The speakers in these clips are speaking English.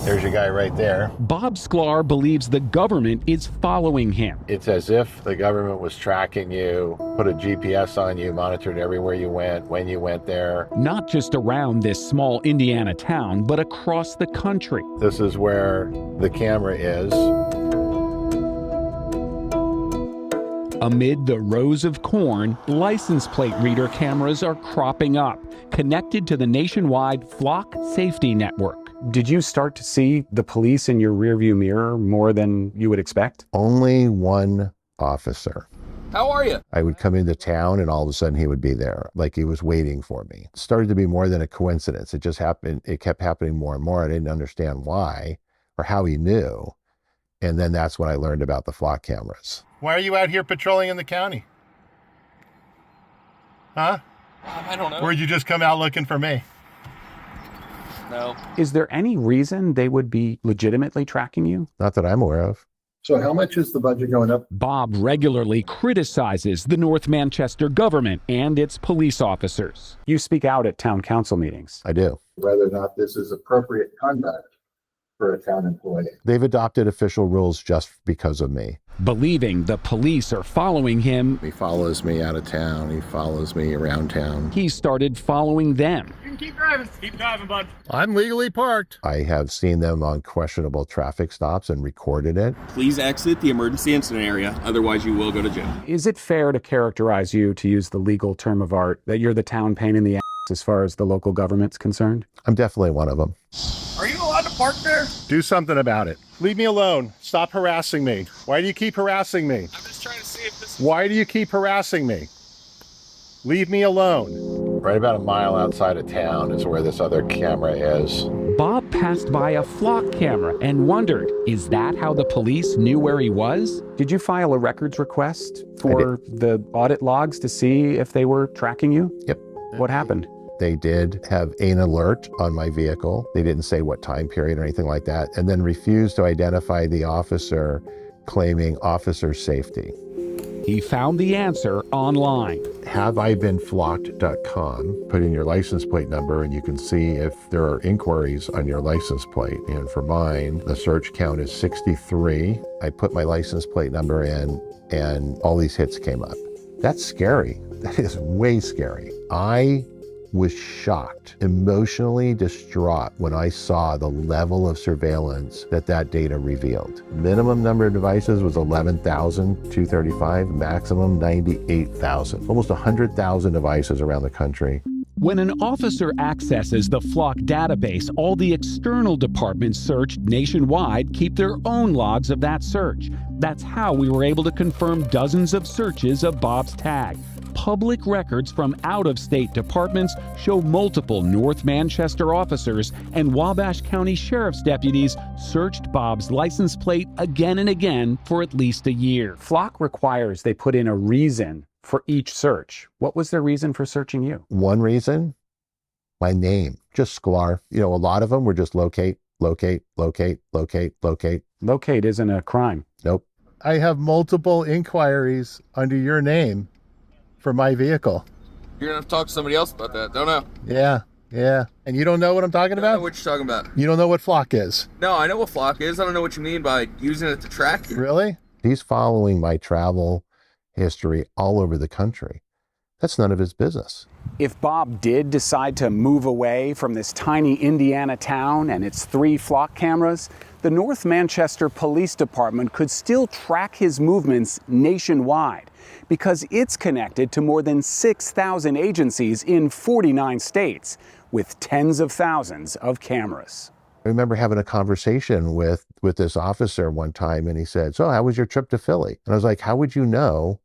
There's your guy right there. Bob Sklar believes the government is following him. It's as if the government was tracking you, put a GPS on you, monitored everywhere you went, when you went there. Not just around this small Indiana town, but across the country. This is where the camera is. Amid the rows of corn, license plate reader cameras are cropping up, connected to the nationwide Flock safety network. Did you start to see the police in your rearview mirror more than you would expect? Only one officer. How are you? I would come into town and all of a sudden he would be there, like he was waiting for me. It started to be more than a coincidence. It just happened. It kept happening more and more. I didn't understand why or how he knew. And then that's when I learned about the Flock cameras. Why are you out here patrolling in the county? Huh? I don't know. Or did you just come out looking for me? No. Is there any reason they would be legitimately tracking you? Not that I'm aware of. So how much is the budget going up? Bob regularly criticizes the North Manchester government and its police officers. You speak out at town council meetings. I do. Whether or not this is appropriate conduct for a town employee. They've adopted official rules just because of me. Believing the police are following him, He follows me out of town. He follows me around town. he started following them. You can keep driving. Keep driving, bud. I'm legally parked. I have seen them on questionable traffic stops and recorded it. Please exit the emergency incident area, otherwise you will go to jail. Is it fair to characterize you, to use the legal term of art, that you're the town pain in the ass as far as the local government's concerned? I'm definitely one of them. Are you allowed to park there? Do something about it. Leave me alone. Stop harassing me. Why do you keep harassing me? I'm just trying to see if this... Why do you keep harassing me? Leave me alone. Right about a mile outside of town is where this other camera is. Bob passed by a Flock camera and wondered, is that how the police knew where he was? Did you file a records request for the audit logs to see if they were tracking you? Yep. What happened? They did have an alert on my vehicle. They didn't say what time period or anything like that, and then refused to identify the officer, claiming officer safety. He found the answer online. HaveIBeenFlocked.com. Put in your license plate number and you can see if there are inquiries on your license plate. And for mine, the search count is 63. I put my license plate number in and all these hits came up. That's scary. That is way scary. I was shocked, emotionally distraught when I saw the level of surveillance that data revealed. Minimum number of devices was 11,235, maximum 98,000. Almost 100,000 devices around the country. When an officer accesses the Flock database, all the external departments searched nationwide keep their own logs of that search. That's how we were able to confirm dozens of searches of Bob's tag. Public records from out-of-state departments show multiple North Manchester officers and Wabash County Sheriff's deputies searched Bob's license plate again and again for at least a year. Flock requires they put in a reason for each search. What was their reason for searching you? One reason, my name, just Sklar. You know, a lot of them were just locate, locate, locate, locate, locate. Locate isn't a crime. Nope. I have multiple inquiries under your name for my vehicle. You're gonna have to talk to somebody else about that, don't know. Yeah. And you don't know what I'm talking I don't about? know what you're talking about. You don't know what Flock is? No, I know what Flock is. I don't know what you mean by using it to track you. Really? He's following my travel history all over the country. That's none of his business. If Bob did decide to move away from this tiny Indiana town and its 3 Flock cameras, the North Manchester Police Department could still track his movements nationwide because it's connected to more than 6,000 agencies in 49 states with tens of thousands of cameras. I remember having a conversation with this officer one time and he said, "So how was your trip to Philly?" And I was like, "How would you know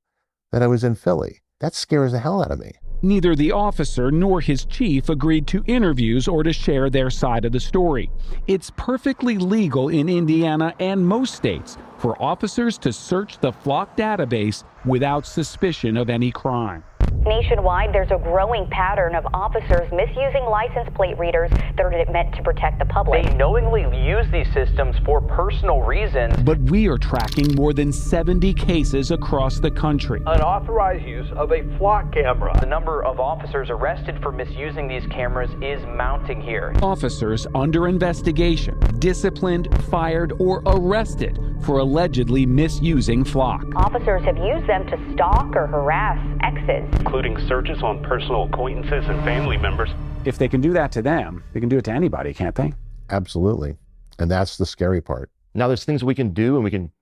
that I was in Philly?" That scares the hell out of me. Neither the officer nor his chief agreed to interviews or to share their side of the story. It's perfectly legal in Indiana and most states for officers to search the Flock database without suspicion of any crime. Nationwide, there's a growing pattern of officers misusing license plate readers that are meant to protect the public. They knowingly use these systems for personal reasons. But we are tracking more than 70 cases across the country. Unauthorized use of a flock camera. The number of officers arrested for misusing these cameras is mounting here. Officers under investigation, disciplined, fired, or arrested for allegedly misusing Flock. Officers have used them to stalk or harass exes, including searches on personal acquaintances and family members. If they can do that to them, they can do it to anybody, can't they? Absolutely. And that's the scary part. Now there's things we can do, and we can,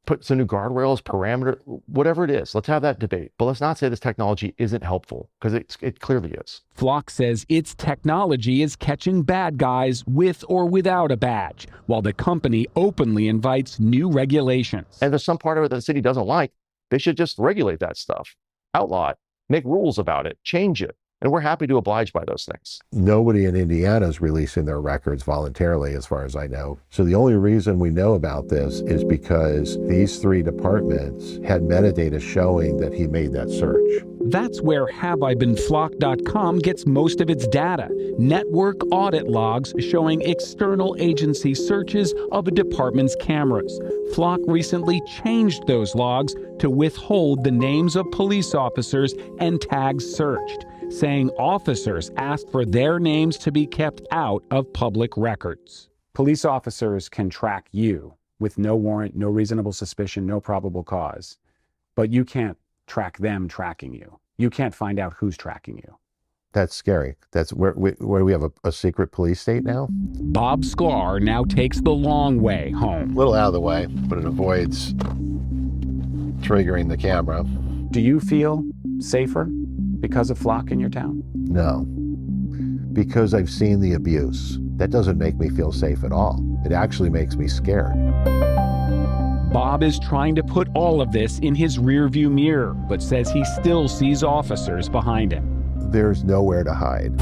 put some new guardrails, parameter, whatever it is. Let's have that debate. But let's not say this technology isn't helpful, because it clearly is. Flock says its technology is catching bad guys with or without a badge, while the company openly invites new regulations. And there's some part of it that the city doesn't like. They should just regulate that stuff, outlaw it, make rules about it, change it. And we're happy to oblige by those things. Nobody in Indiana is releasing their records voluntarily, as far as I know. So the only reason we know about this is because these three departments had metadata showing that he made that search. That's where HaveIBeenFlock.com gets most of its data. Network audit logs showing external agency searches of a department's cameras. Flock recently changed those logs to withhold the names of police officers and tags searched, saying officers asked for their names to be kept out of public records. Police officers can track you with no warrant, no reasonable suspicion, no probable cause. But you can't track them tracking you. You can't find out who's tracking you. That's scary. That's where we have a secret police state now. Bob Sklar now takes the long way home. A little out of the way, but it avoids triggering the camera. Do you feel safer because of Flock in your town? No, because I've seen the abuse. That doesn't make me feel safe at all. It actually makes me scared. Bob is trying to put all of this in his rearview mirror, but says he still sees officers behind him. There's nowhere to hide.